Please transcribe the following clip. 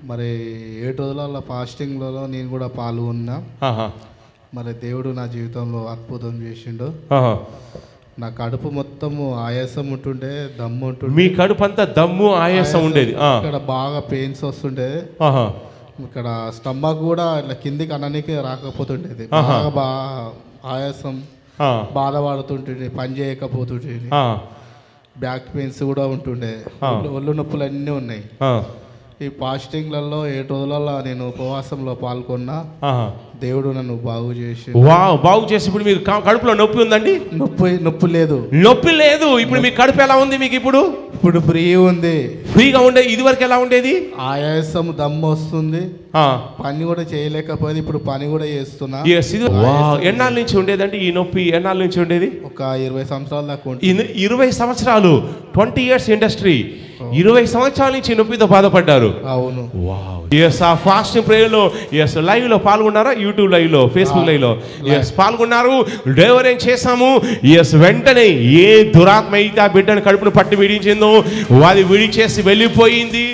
మరి 7 రోజుల ఫాస్టింగ్లలో నేను కూడా పాల్గొన్నా. మరి దేవుడు నా జీవితంలో అద్భుతం చేసిండు. నా కడుపు మొత్తము ఆయాసం ఉంటుండే, దమ్ము ఉంటుండే. మీ కడుపు అంతా దమ్ము ఆయాసం ఉండేది. ఇక్కడ బాగా పెయిన్స్ వస్తుండే. ఇక్కడ స్టమక్ కూడా ఇట్లా కిందికి అనడానికి రాకపోతుండేది. బాగా ఆయాసం, బాధపడుతుంటుంది, పని చేయకపోతుంటుంది. బ్యాక్ పెయిన్స్ కూడా ఉంటుండే, ఒళ్ళు నొప్పులు అన్నీ ఉన్నాయి. ఈ ఫాస్టింగ్లలో 7 రోజులలో నేను ఉపవాసంలో పాల్గొన్నా. దేవుడు నన్ను బాగు చేసి బాగు చేసి ఇప్పుడు మీకు కడుపులో నొప్పి ఉందండి? నొప్పి లేదు. నొప్పి లేదు. ఇప్పుడు మీ కడుపు ఎలా ఉంది మీకు? ఇప్పుడు ఫ్రీ ఉంది. ఫ్రీగా ఉండే. ఇది వరకు ఎలా ఉండేది? ఆయాసం, దమ్ము వస్తుంది, పని కూడా చేయలేకపోయింది. ఇప్పుడు పని కూడా చేస్తున్నా. ఎన్నాళ్ళ నుంచి ఉండేదండి ఈ నొప్పి? ఎన్నాళ్ళ నుంచి ఉండేది? ఒక 20 సంవత్సరాల దాకా. 20 సంవత్సరాలు, 20 years ఇండస్ట్రీ. 20 సంవత్సరాల నుంచి నొప్పితో బాధపడ్డారు. అవును. ఆ ఫాస్టింగ్ ప్రేయర్ లో లైవ్ లో పాల్గొన్నారా? యూట్యూబ్ లైవ్ లో, ఫేస్బుక్ లైవ్ లో పాల్గొన్నారు. డెలివరీ చేశాము. వెంటనే ఏ దురాత్మ అయితే ఆ బిడ్డను కడుపును పట్టి విడిచిందో అది విడిచేసి వెళ్ళిపోయింది.